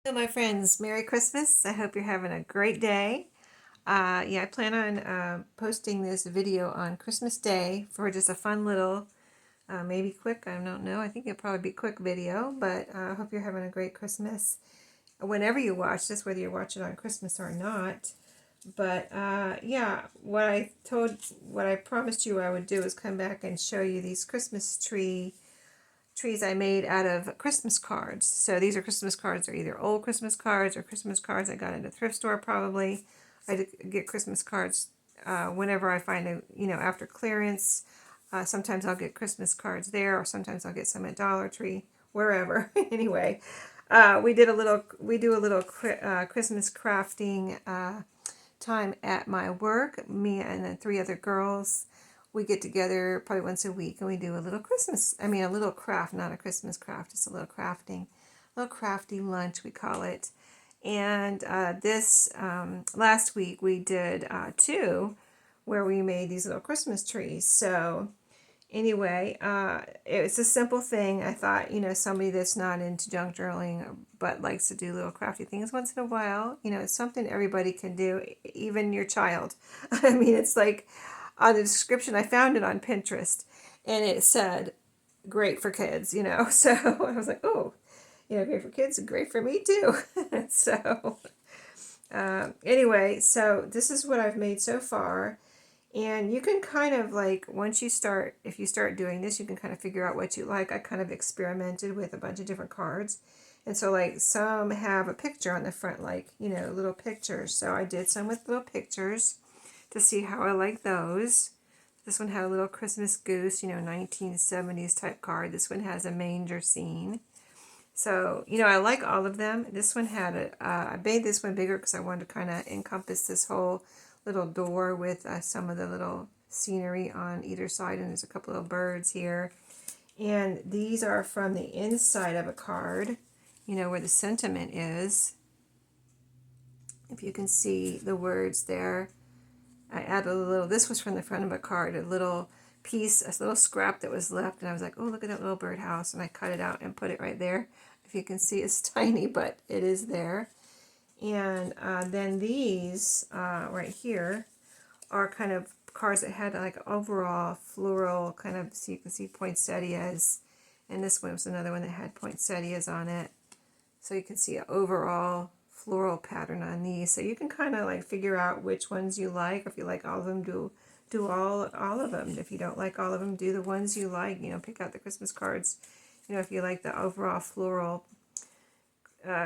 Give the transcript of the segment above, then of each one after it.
Hello, my friends. Merry Christmas. I hope you're having a great day. Yeah, I plan on posting this video on Christmas Day for just a fun little, maybe quick, I don't know. I think it'll probably be a quick video, but I hope you're having a great Christmas whenever you watch this, whether you watch it on Christmas or not. But yeah, what I promised you I would do is come back and show you these Christmas trees I made out of Christmas cards. So these are Christmas cards. They're either old Christmas cards or Christmas cards I got at a thrift store probably. I get Christmas cards whenever I find after clearance. Sometimes I'll get Christmas cards there, or sometimes I'll get some at Dollar Tree, wherever. Anyway, we do a little Christmas crafting time at my work. Me and the three other girls, we get together probably once a week and we do a little a little craft, not a Christmas craft, just a little crafting, a little crafty lunch, we call it. And this last week we did two where we made these little Christmas trees. So anyway, it's a simple thing. I thought, somebody that's not into junk journaling but likes to do little crafty things once in a while, it's something everybody can do, even your child. I mean, it's like on the description, I found it on Pinterest and it said, great for kids. So I was like, oh, great for kids, great for me too. So anyway, so this is what I've made so far. And you can kind of like, if you start doing this, you can kind of figure out what you like. I kind of experimented with a bunch of different cards. And so like some have a picture on the front, like, little pictures. So I did some with little pictures to see how I like those. This one had a little Christmas goose, 1970s type card. This one has a manger scene. So, I like all of them. This one had I made this one bigger because I wanted to kind of encompass this whole little door with some of the little scenery on either side. And there's a couple of birds here. And these are from the inside of a card, where the sentiment is. If you can see the words there. I added a little, this was from the front of a card, a little piece, a little scrap that was left. And I was like, oh, look at that little birdhouse. And I cut it out and put it right there. If you can see, it's tiny, but it is there. And then these right here are kind of cards that had like overall floral kind of, so you can see poinsettias. And this one was another one that had poinsettias on it. So you can see an overall floral pattern on these. So you can kind of like figure out which ones you like. If you like all of them, do all of them. If you don't like all of them, do the ones you like. Pick out the Christmas cards. If you like the overall floral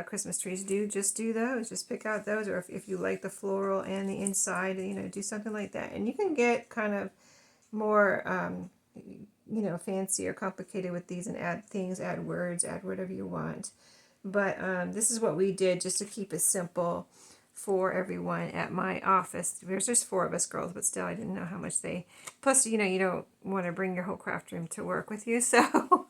Christmas trees, just do those. Just pick out those. Or if you like the floral and the inside, do something like that. And you can get kind of more, fancy or complicated with these and add things, add words, add whatever you want. But this is what we did just to keep it simple for everyone at my office. There's just four of us girls, but still I didn't know how much they... Plus, you don't want to bring your whole craft room to work with you, so...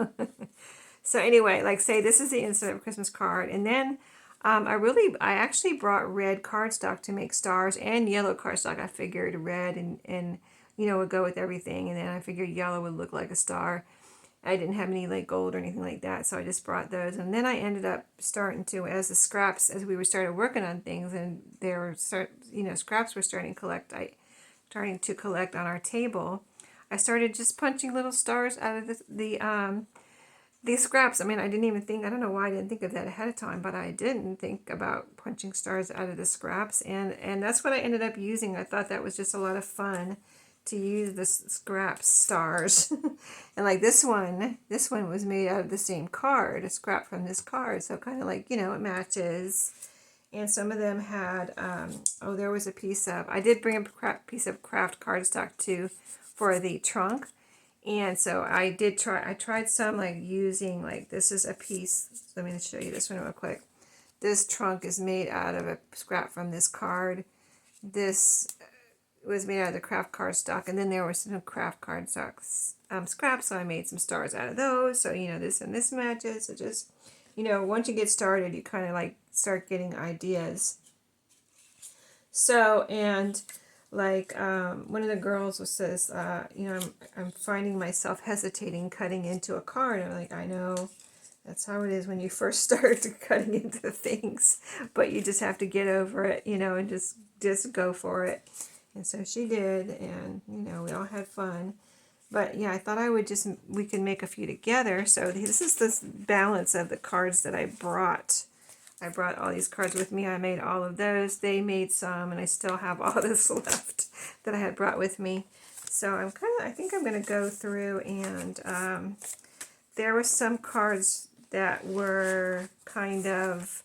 So anyway, like say this is the inside of a Christmas card. And then I actually brought red cardstock to make stars and yellow cardstock. I figured red and would go with everything. And then I figured yellow would look like a star. I didn't have any like gold or anything like that, so I just brought those. And then I ended up starting to, as the scraps, as we were started working on things, and scraps were starting to collect on our table. I started just punching little stars out of these scraps. I mean, I don't know why I didn't think of that ahead of time, but I didn't think about punching stars out of the scraps, and that's what I ended up using. I thought that was just a lot of fun to use the scrap stars. And like this one was made out of the same card, a scrap from this card, so kind of like, it matches. And some of them had, there was a piece of, I did bring a piece of craft cardstock too for the trunk. And so I tried some like using, like this is a piece, let me show you this one real quick. This trunk is made out of a scrap from this card. This was made out of the craft cardstock, and then there were some craft cardstock scraps, so I made some stars out of those. So, this and this matches. So just, once you get started, you kind of like start getting ideas. So, and like one of the girls says, I'm finding myself hesitating cutting into a card. And I'm like, I know That's how it is when you first start cutting into things, but you just have to get over it, you know, and just go for it. And so she did, and you know, we all had fun. But yeah, I thought we could make a few together. So this is the balance of the cards that I brought. I brought all these cards with me. I made all of those. They made some, and I still have all this left that I had brought with me. So I think I'm going to go through, and there were some cards that were kind of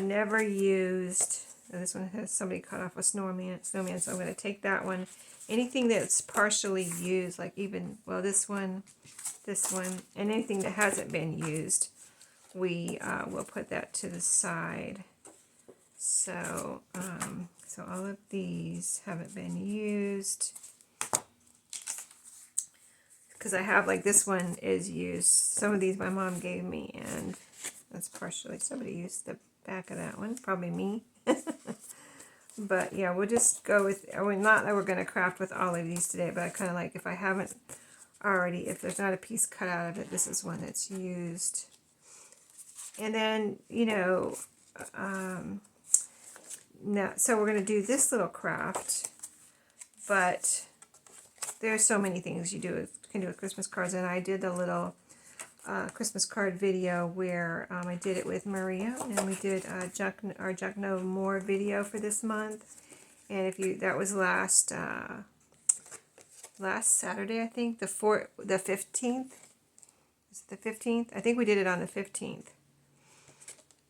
never used. And this one has somebody cut off a snowman, so I'm going to take that one. Anything that's partially used, like even, well, this one, and anything that hasn't been used, we will put that to the side. So, so all of these haven't been used. Because I have, like, this one is used. Some of these my mom gave me, and that's partially, somebody used the back of that one, probably me. But yeah, we'll just go with, I mean, not that we're going to craft with all of these today, but I kind of like, if I haven't already, if there's not a piece cut out of it, this is one that's used. And then, you know, now, so we're going to do this little craft, but there's so many things you can do with Christmas cards, and I did a little Christmas card video where I did it with Maria, and we did our Junk No More video for this month. And that was last Saturday, I think, the 15th. Is it the 15th? I think we did it on the 15th.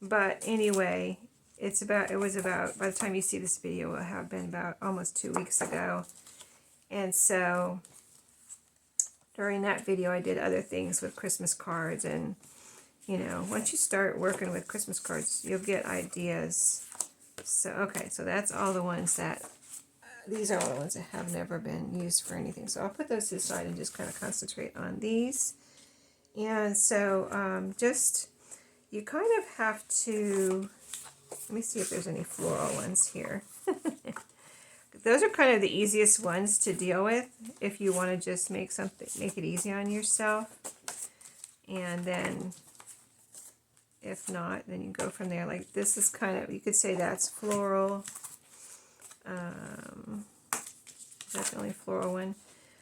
But anyway, it was about, by the time you see this video, it will have been about almost 2 weeks ago. And so during that video, I did other things with Christmas cards, and you know, once you start working with Christmas cards, you'll get ideas. So, okay, so that's all the ones that, these are all the ones that have never been used for anything. So I'll put those to the side and just kind of concentrate on these. And so you kind of have to, let me see if there's any floral ones here. Those are kind of the easiest ones to deal with if you want to just make it easy on yourself. And then if not, then you go from there. Like this is kind of, you could say that's floral. Definitely floral one.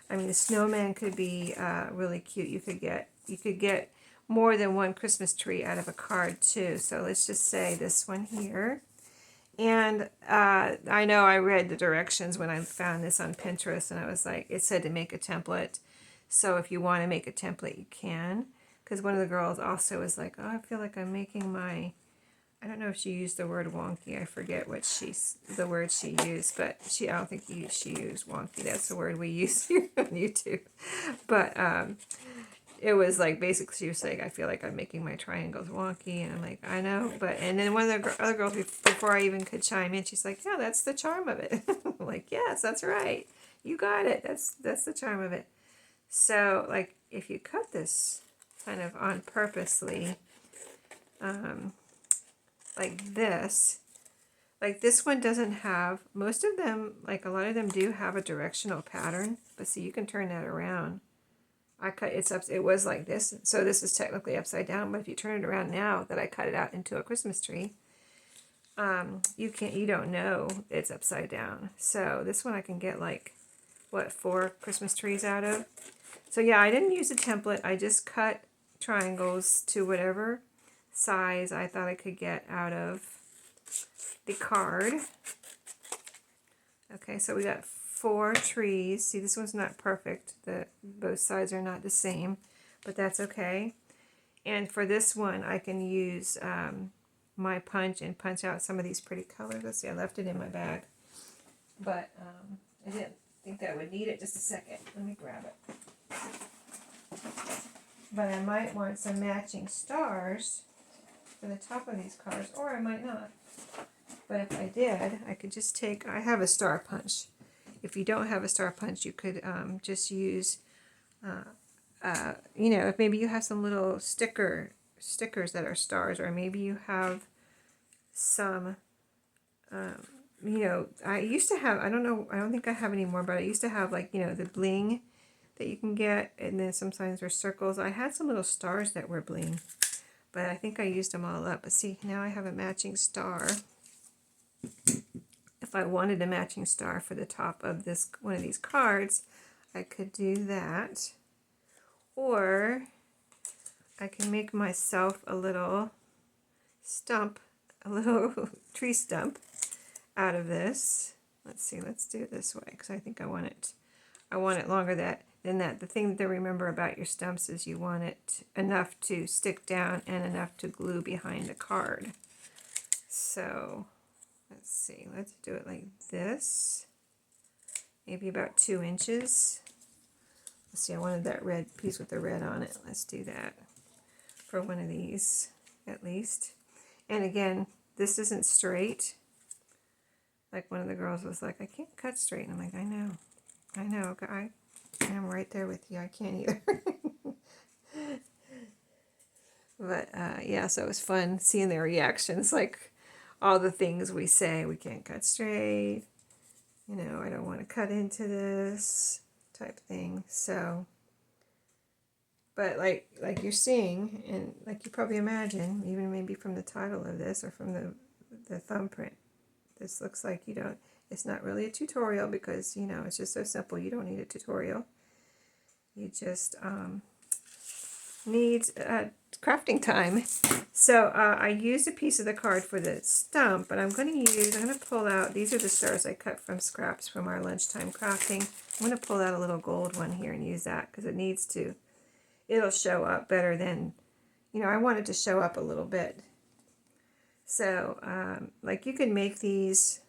I mean, the snowman could be really cute. You could get more than one Christmas tree out of a card too. So let's just say this one here. And I know I read the directions when I found this on Pinterest, and I was like, it said to make a template. So if you want to make a template, you can. Because one of the girls also was like, oh, I feel like I'm making my, I don't know if she used the word wonky. I forget the word she used, but I don't think she used wonky. That's the word we use here on YouTube. But it was like, basically she was saying, I feel like I'm making my triangles wonky, and I'm like, I know, but, and then one of the other girls, before I even could chime in, she's like, yeah, that's the charm of it. I'm like, yes, that's right, you got it, that's the charm of it. So like, if you cut this kind of on purposely, like this one doesn't have, most of them, like a lot of them do have a directional pattern, but see, you can turn that around. It was like this, so this is technically upside down, but if you turn it around now that I cut it out into a Christmas tree, you don't know it's upside down. So this one I can get like, what, 4 Christmas trees out of. So yeah, I didn't use a template, I just cut triangles to whatever size I thought I could get out of the card. Okay, so we got 4 trees. See, this one's not perfect. Both sides are not the same, but that's okay. And for this one, I can use my punch and punch out some of these pretty colors. Let's see, I left it in my bag, but I didn't think I would need it. Just a second. Let me grab it. But I might want some matching stars for the top of these cards, or I might not. But if I did, I could just take, I have a star punch. If you don't have a star punch, you could just use, you know, if maybe you have some little stickers that are stars, or maybe you have some, you know, I used to have, I don't know, I don't think I have any more, but I used to have, like, you know, the bling that you can get, and then sometimes there's circles. I had some little stars that were bling, but I think I used them all up. But see, now I have a matching star. If I wanted a matching star for the top of this one of these cards, I could do that. Or I can make myself a little stump, a little tree stump out of this. Let's see, let's do it this way because I think I want it longer than that. The thing to remember about your stumps is you want it enough to stick down and enough to glue behind the card. So let's see, let's do it like this. Maybe about 2 inches. Let's see, I wanted that red piece with the red on it. Let's do that for one of these at least. And again, this isn't straight. Like one of the girls was like, I can't cut straight. And I'm like, I know, I'm right there with you. I can't either. But yeah, so it was fun seeing their reactions. Like all the things we say, we can't cut straight. You know, I don't want to cut into this type thing. So, but like you're seeing, and like you probably imagine, even maybe from the title of this or from the thumbprint, this looks like it's not really a tutorial because, you know, it's just so simple. You don't need a tutorial. You just need crafting time. So I used a piece of the card for the stump, but I'm going to pull out, these are the stars I cut from scraps from our lunchtime crafting. I'm going to pull out a little gold one here and use that because it'll show up better than, you know, I want it to show up a little bit. So like you can make these,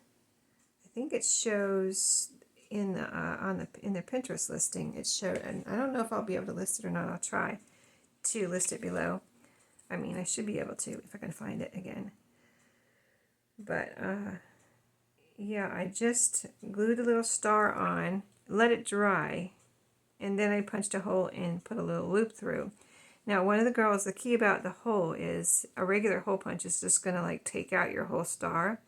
I think it shows in the Pinterest listing. It showed, and I don't know if I'll be able to list it or not. I'll try to list it below. I mean, I should be able to if I can find it again. But yeah, I just glued a little star on, let it dry, and then I punched a hole and put a little loop through. Now, one of the girls, the key about the hole is a regular hole punch is just going to like take out your whole star.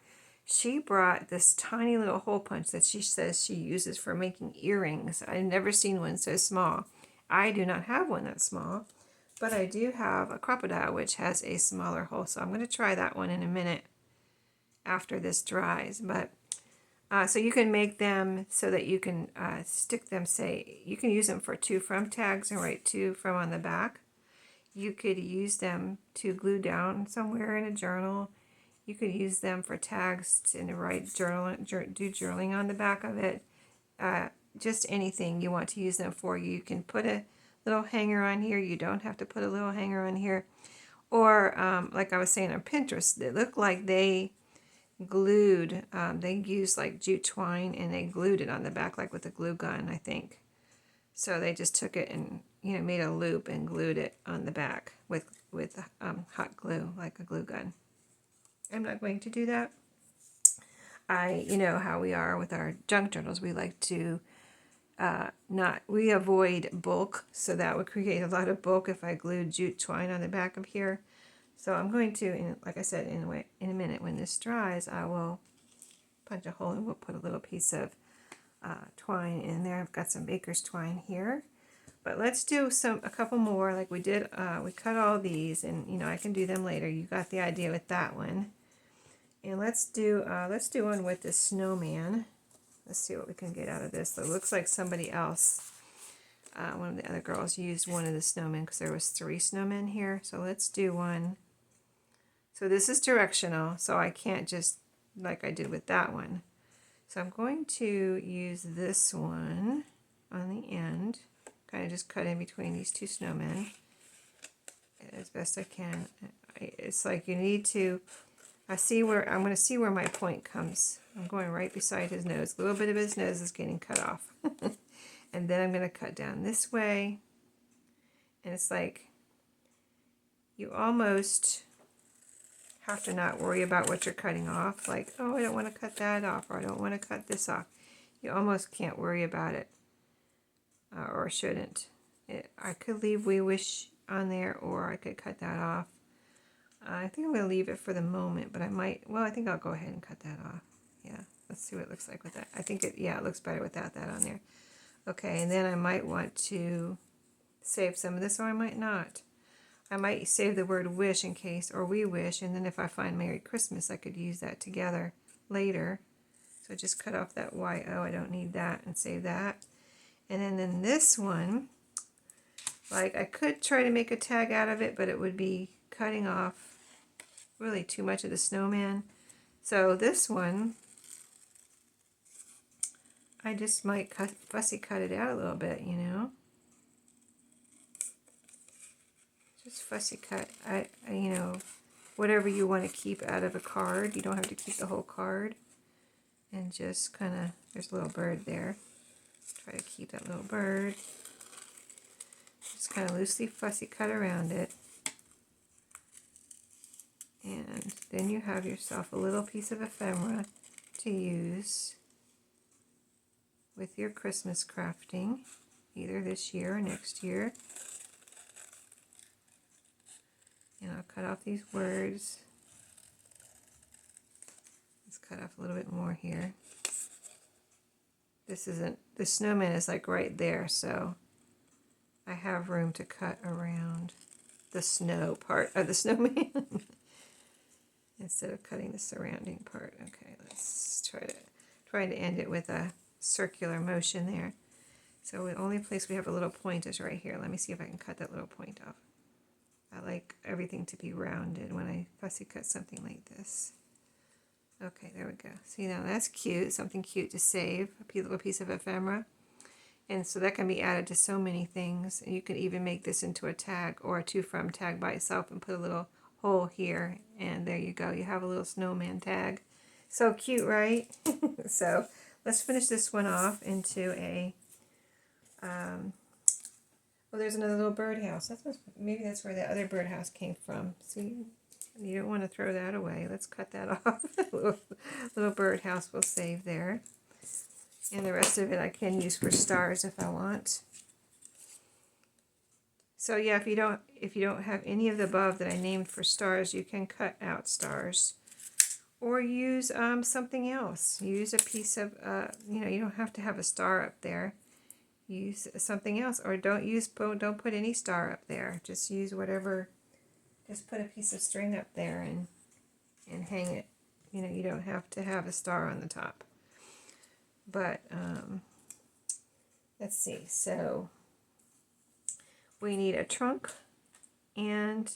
She brought this tiny little hole punch that she says she uses for making earrings. I've never seen one so small. I do not have one that's small, but I do have a crocodile which has a smaller hole. So I'm going to try that one in a minute after this dries. But so you can make them so that you can stick them, say, you can use them for to from tags and write to from on the back. You could use them to glue down somewhere in a journal. You could use them for tags and write journal, do journaling on the back of it. Just anything you want to use them for. You can put a little hanger on here. You don't have to put a little hanger on here. Or like I was saying on Pinterest, it looked like they glued, they used like jute twine and they glued it on the back like with a glue gun, I think. So they just took it and, you know, made a loop and glued it on the back with hot glue, like a glue gun. I'm not going to do that. You know how we are with our junk journals. We like to we avoid bulk, so that would create a lot of bulk if I glued jute twine on the back of here. So I'm going to, like I said, in a minute when this dries, I will punch a hole and we'll put a little piece of twine in there. I've got some baker's twine here. But let's do a couple more like we did. We cut all these, and you know I can do them later. You got the idea with that one. And let's do one with the snowman. Let's see what we can get out of this. So it looks like somebody else, one of the other girls, used one of the snowmen because there was 3 snowmen here. So let's do one. So this is directional, so I can't just like I did with that one. So I'm going to use this one on the end. Kind of just cut in between these 2 snowmen as best I can. It's like you need to, I'm going to see where my point comes. I'm going right beside his nose. A little bit of his nose is getting cut off. And then I'm going to cut down this way. And it's like you almost have to not worry about what you're cutting off. Like, oh, I don't want to cut that off, or I don't want to cut this off. You almost can't worry about it. Or shouldn't. I could leave We Wish on there, or I could cut that off. I think I'm going to leave it for the moment, but I might, well, I think I'll go ahead and cut that off. Yeah, let's see what it looks like with that. I think it looks better without that on there. Okay, and then I might want to save some of this, or I might not. I might save the word wish in case, or we wish, and then if I find Merry Christmas, I could use that together later. So just cut off that YO, I don't need that, and save that. And then in this one, like I could try to make a tag out of it, but it would be cutting off really too much of the snowman. So this one, I just might fussy cut it out a little bit, you know. Just fussy cut. You know, whatever you want to keep out of a card. You don't have to keep the whole card. And just kind of, there's a little bird there. Try to keep that little bird. Just kind of loosely fussy cut around it. And then you have yourself a little piece of ephemera to use with your Christmas crafting, either this year or next year. And I'll cut off these words. Let's cut off a little bit more here. This isn't, the snowman is like right there, so I have room to cut around the snow part of the snowman instead of cutting the surrounding part. Okay, let's try to end it with a circular motion there. So the only place we have a little point is right here. Let me see if I can cut that little point off. I like everything to be rounded when I fussy cut something like this. Okay, there we go. See, now that's cute, something cute to save, a little piece of ephemera. And so that can be added to so many things. And you can even make this into a tag or a to from tag by itself and put a little hole here. And there you go. You have a little snowman tag. So cute, right? So let's finish this one off into a, well, there's another little birdhouse. Maybe that's where the other birdhouse came from. See, you don't want to throw that away. Let's cut that off. Little birdhouse we'll save there. And the rest of it I can use for stars if I want. So yeah, if you don't have any of the above that I named for stars, you can cut out stars. Or use something else. Use a piece of, you know, you don't have to have a star up there. Use something else, or don't put any star up there. Just use whatever. Just put a piece of string up there and hang it. You know, you don't have to have a star on the top. But let's see. So we need a trunk, and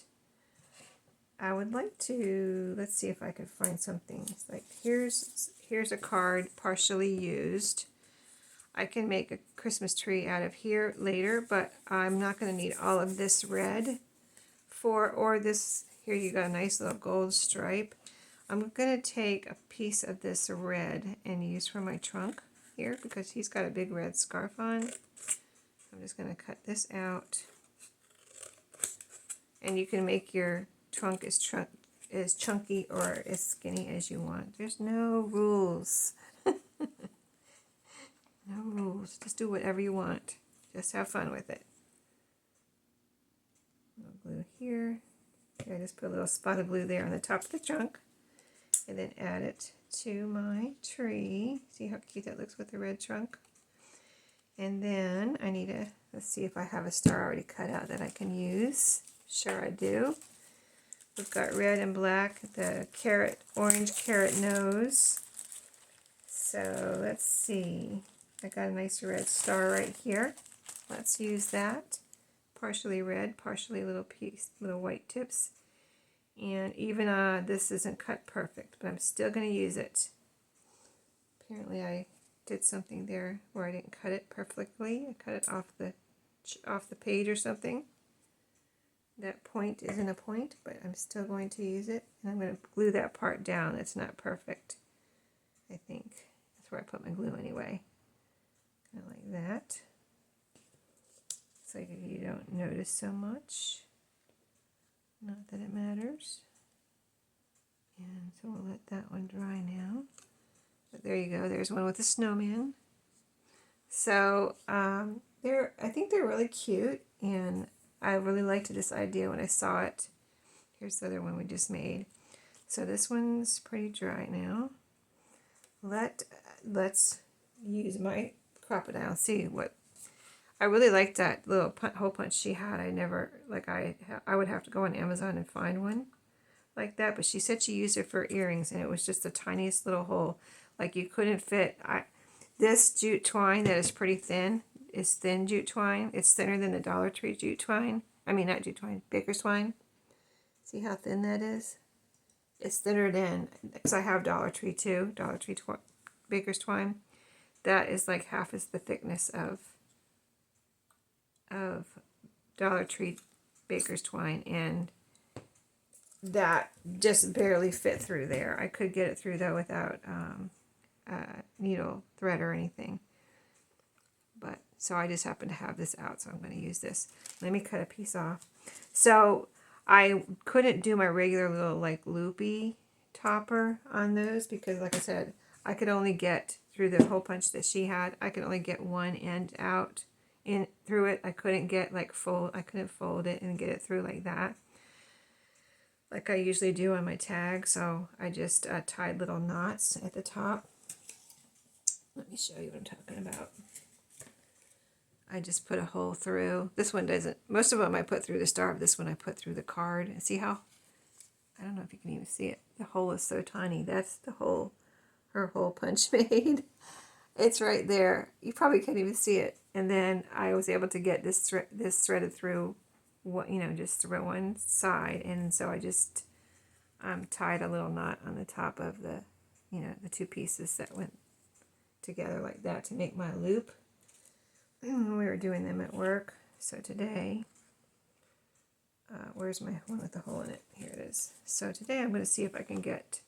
I would like to, let's see if I could find something. It's like here's a card partially used. I can make a Christmas tree out of here later, but I'm not going to need all of this red or this. Here you got a nice little gold stripe. I'm going to take a piece of this red and use for my trunk here because he's got a big red scarf on. I'm just going to cut this out. And you can make your trunk as chunky or as skinny as you want. There's no rules. No rules. Just do whatever you want. Just have fun with it. Glue here. I just put a little spot of glue there on the top of the trunk. And then add it to my tree. See how cute that looks with the red trunk? And then I need to, let's see if I have a star already cut out that I can use. Sure I do. We've got red and black, the orange carrot nose. So let's see. I got a nice red star right here. Let's use that. Partially red, partially little white tips. And even this isn't cut perfect, but I'm still going to use it. Apparently I did something there where I didn't cut it perfectly. I cut it off the page or something. That point isn't a point, but I'm still going to use it. And I'm going to glue that part down. It's not perfect, I think. That's where I put my glue anyway. Kind of like that. So you don't notice so much. Not that it matters. And so we'll let that one dry now. But there you go. There's one with a snowman. So I think they're really cute, and I really liked this idea when I saw it. Here's the other one we just made. So this one's pretty dry now. Let's use my crocodile. See what I really liked that little hole punch she had. I never, like I would have to go on Amazon and find one like that, but she said she used it for earrings, and it was just the tiniest little hole. Like you couldn't fit. This jute twine that is pretty thin is thin jute twine. It's thinner than the Dollar Tree jute twine. I mean, not jute twine, baker's twine. See how thin that is? It's thinner than, because I have Dollar Tree too, Dollar Tree baker's twine. That is like half as the thickness of Dollar Tree baker's twine, and that just barely fit through there. I could get it through though without needle thread or anything. But so I just happen to have this out, so I'm going to use this. Let me cut a piece off. So I couldn't do my regular little like loopy topper on those because, like I said, I could only get through the hole punch that she had. I could only get one end out in through it. I couldn't get like I couldn't fold it and get it through like that, like I usually do on my tag. So I just tied little knots at the top. Let me show you what I'm talking about. I just put a hole through. This one doesn't. Most of them I put through the star. This one I put through the card. And see how? I don't know if you can even see it. The hole is so tiny. That's the hole her hole punch made. It's right there. You probably can't even see it. And then I was able to get this threaded through, just through one side. And so I just tied a little knot on the top of the, the two pieces that went together like that to make my loop. We were doing them at work. So today, where's my one with the hole in it? Here it is. So today I'm going to see if I can get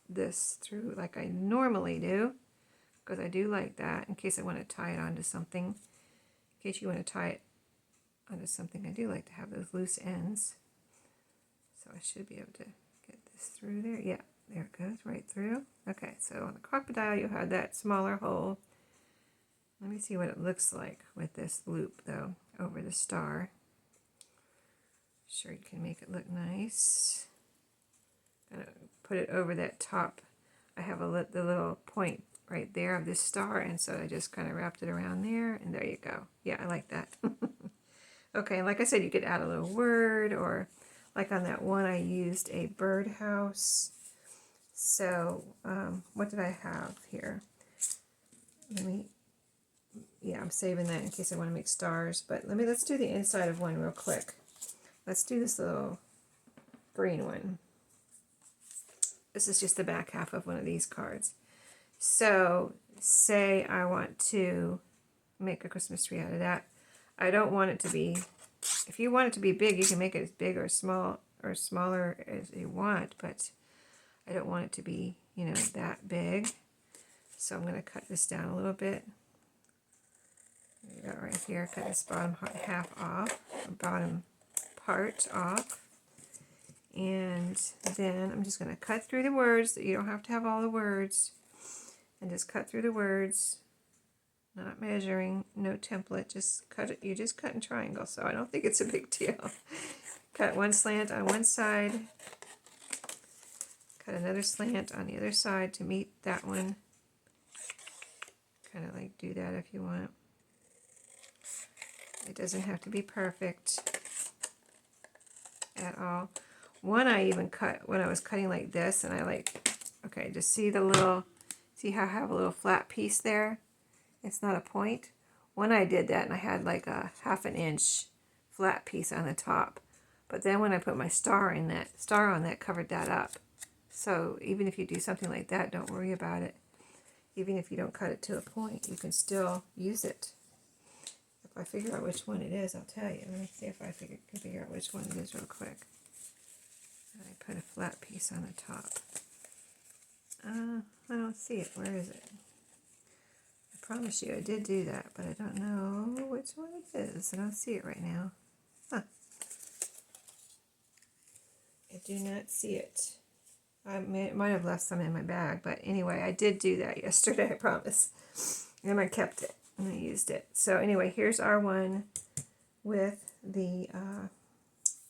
this through like I normally do, because I do like that in case I want to tie it onto something. In case you want to tie it onto something, I do like to have those loose ends. So I should be able to get this through there. Yeah, there it goes, right through. Okay, so on the crocodile you had that smaller hole. Let me see what it looks like with this loop, though, over the star. Sure, you can make it look nice. Gonna put it over that top. I have the little point right there of this star, and so I just kind of wrapped it around there, and there you go. Yeah, I like that. Okay, and like I said, you could add a little word, or like on that one, I used a birdhouse. So, what did I have here? Yeah, I'm saving that in case I want to make stars. But let's do the inside of one real quick. Let's do this little green one. This is just the back half of one of these cards. So say I want to make a Christmas tree out of that. I don't want it to be, if you want it to be big, you can make it as big or small or smaller as you want, but I don't want it to be, that big. So I'm going to cut this down a little bit. You got right here, cut this bottom half off, bottom part off, and then I'm just going to cut through the words. You don't have to have all the words, and just cut through the words, not measuring, no template, just cut it. You just cut in triangles, so I don't think it's a big deal. Cut one slant on one side, cut another slant on the other side to meet that one. Kind of like do that if you want. It doesn't have to be perfect at all. One I even cut when I was cutting like this, and okay, just see how I have a little flat piece there? It's not a point. One I did that, and I had like a 1/2 inch flat piece on the top. But then when I put my star on that covered that up. So even if you do something like that, don't worry about it. Even if you don't cut it to a point, you can still use it. If I figure out which one it is, I'll tell you. Let me see if I can figure out which one it is real quick. I put a flat piece on the top. I don't see it. Where is it? I promise you I did do that, but I don't know which one it is. I don't see it right now. Huh. I do not see it. I might have left some in my bag, but anyway, I did do that yesterday, I promise. And I kept it, and I used it. So anyway, here's our one with the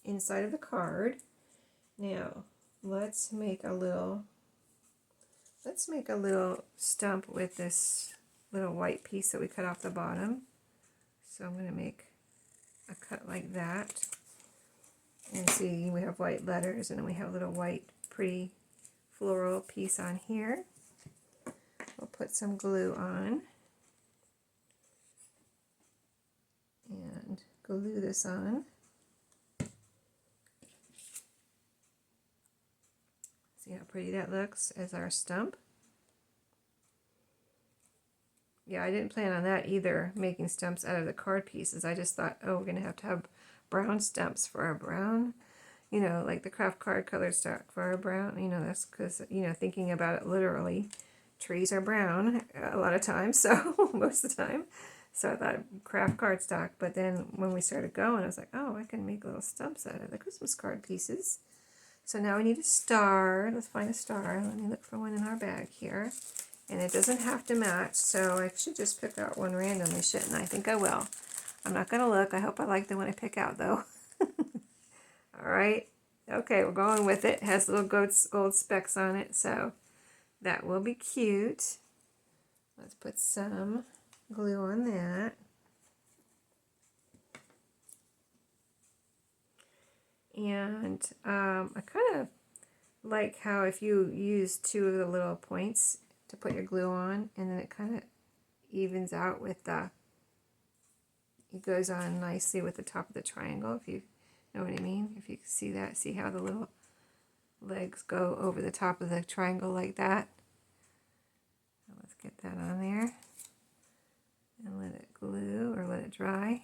inside of the card. Now, let's make a little stump with this little white piece that we cut off the bottom. So I'm going to make a cut like that. And see, we have white letters, and then we have a little white pretty floral piece on here. We'll put some glue on and glue this on. See how pretty that looks as our stump. Yeah, I didn't plan on that either, making stumps out of the card pieces. I just thought, oh, we're going to have brown stumps for our brown, you know, like the craft card color stock for our brown. You know, that's because, you know, thinking about it literally, trees are brown a lot of times, so most of the time. So I thought craft cardstock, but then when we started going, I was like, oh, I can make little stumps out of the Christmas card pieces. So now we need a star. Let's find a star. Let me look for one in our bag here. And it doesn't have to match, so I should just pick out one randomly, shouldn't I? I think I will. I'm not going to look. I hope I like the one I pick out, though. All right. Okay, we're going with it. It has little gold specks on it, so that will be cute. Let's put some glue on that. And I kind of like how if you use two of the little points to put your glue on, and then it kind of evens out with the, it goes on nicely with the top of the triangle, if you know what I mean. If you can see that, see how the little legs go over the top of the triangle like that. So let's get that on there and let it glue or let it dry.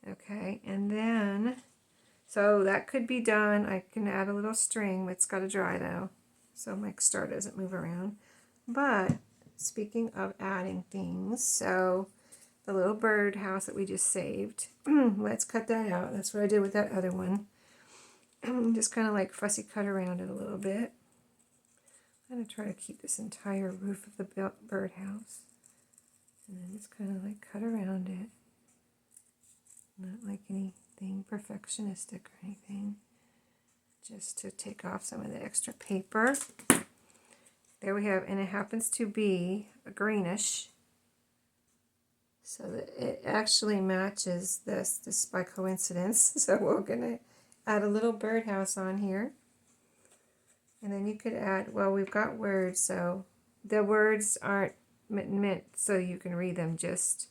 Okay, and then, so that could be done. I can add a little string, but it's got to dry though, so my star doesn't move around. But speaking of adding things, so the little bird house that we just saved, let's cut that out. That's what I did with that other one. Just kind of like fussy cut around it a little bit. I'm going to try to keep this entire roof of the birdhouse. And then just kind of like cut around it. Not like anything perfectionistic or anything. Just to take off some of the extra paper. There we have, and it happens to be a greenish. So that it actually matches this by coincidence. So we're going to add a little birdhouse on here. And then you could add, well, we've got words, so the words aren't meant so you can read them, just,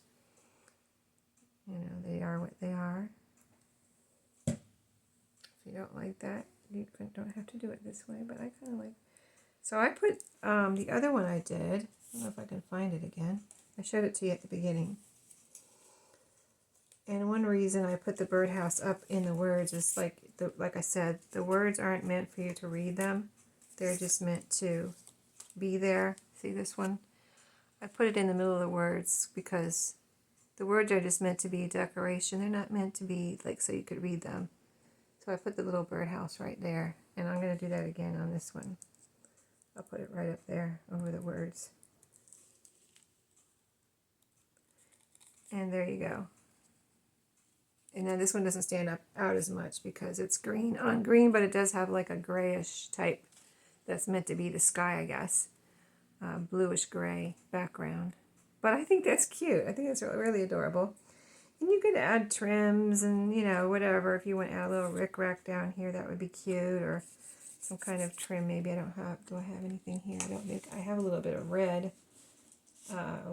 you know, they are what they are. If you don't like that, you don't have to do it this way, but I kind of like, so I put the other one I did, I don't know if I can find it again. I showed it to you at the beginning. And one reason I put the birdhouse up in the words is like I said, the words aren't meant for you to read them. They're just meant to be there. See this one? I put it in the middle of the words because the words are just meant to be decoration. They're not meant to be like so you could read them. So I put the little birdhouse right there. And I'm going to do that again on this one. I'll put it right up there over the words. And there you go. And then this one doesn't stand out as much because it's green on green, but it does have like a grayish type that's meant to be the sky, I guess. Bluish gray background. But I think that's cute. I think that's really adorable. And you could add trims and, you know, whatever. If you want to add a little rickrack down here, that would be cute. Or some kind of trim. Maybe I don't have, do I have anything here? I don't think, I have a little bit of red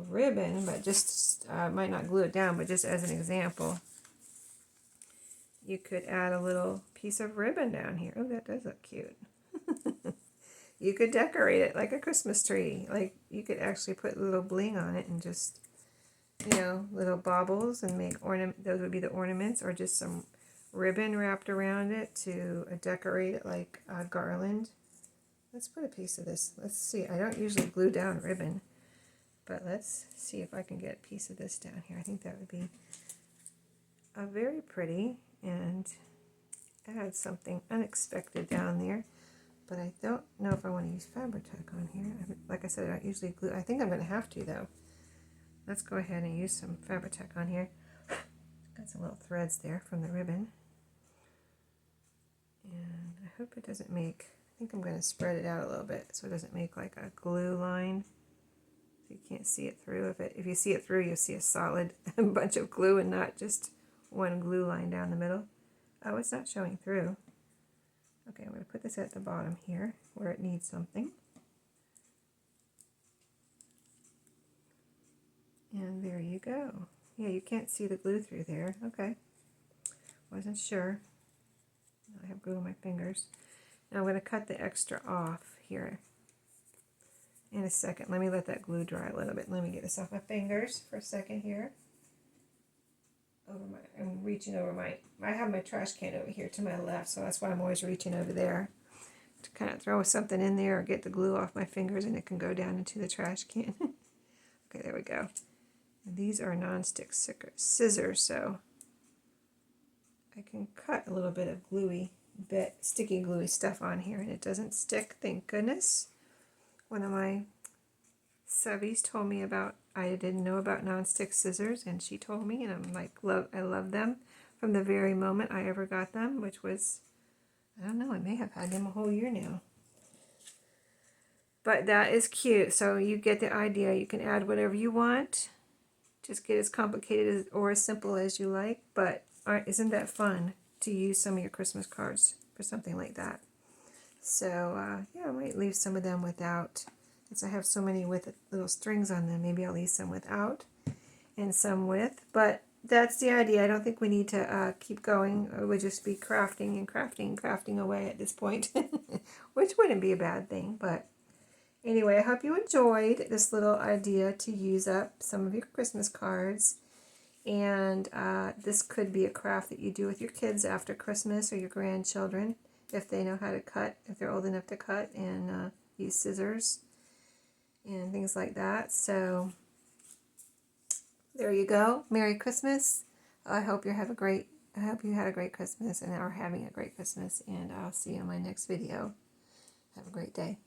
ribbon, but just, might not glue it down, but just as an example. You could add a little piece of ribbon down here. Oh, that does look cute. You could decorate it like a Christmas tree. Like, you could actually put a little bling on it and just, you know, little baubles and make ornament. Those would be the ornaments, or just some ribbon wrapped around it to decorate it like a garland. Let's put a piece of this. Let's see. I don't usually glue down ribbon, but let's see if I can get a piece of this down here. I think that would be very pretty and add something unexpected down there. But I don't know if I want to use Fabri-Tac on here. Like I said, I don't usually glue. I think I'm going to have to, though. Let's go ahead and use some Fabri-Tac on here. Got some little threads there from the ribbon. And I hope it doesn't make, I think I'm going to spread it out a little bit so it doesn't make like a glue line. You can't see it through. If you see it through, you'll see a solid bunch of glue and not just one glue line down the middle. Oh, it's not showing through. Okay, I'm going to put this at the bottom here where it needs something. And there you go. Yeah, you can't see the glue through there. Okay. Wasn't sure. I have glue on my fingers. Now I'm going to cut the extra off here in a second. Let me let that glue dry a little bit. Let me get this off my fingers for a second here. I'm reaching over I have my trash can over here to my left, so that's why I'm always reaching over there to kind of throw something in there or get the glue off my fingers, and it can go down into the trash can. Okay, there we go. And these are non-stick scissors, so I can cut a little bit of sticky gluey stuff on here, and it doesn't stick, thank goodness. One of my subbies told me about, I didn't know about non-stick scissors, and she told me, and I'm like, I love them from the very moment I ever got them, which was, I don't know, I may have had them a whole year now. But that is cute, so you get the idea. You can add whatever you want, just get as complicated or as simple as you like, but isn't that fun to use some of your Christmas cards for something like that? So yeah, I might leave some of them without, since I have so many with little strings on them. Maybe I'll leave some without and some with, but that's the idea. I don't think we need to keep going. It would just be crafting and crafting and crafting away at this point, which wouldn't be a bad thing. But anyway, I hope you enjoyed this little idea to use up some of your Christmas cards. And this could be a craft that you do with your kids after Christmas, or your grandchildren, if they know how to cut, if they're old enough to cut and use scissors and things like that. So there you go. Merry Christmas. I hope you had a great Christmas and are having a great Christmas, and I'll see you in my next video. Have a great day.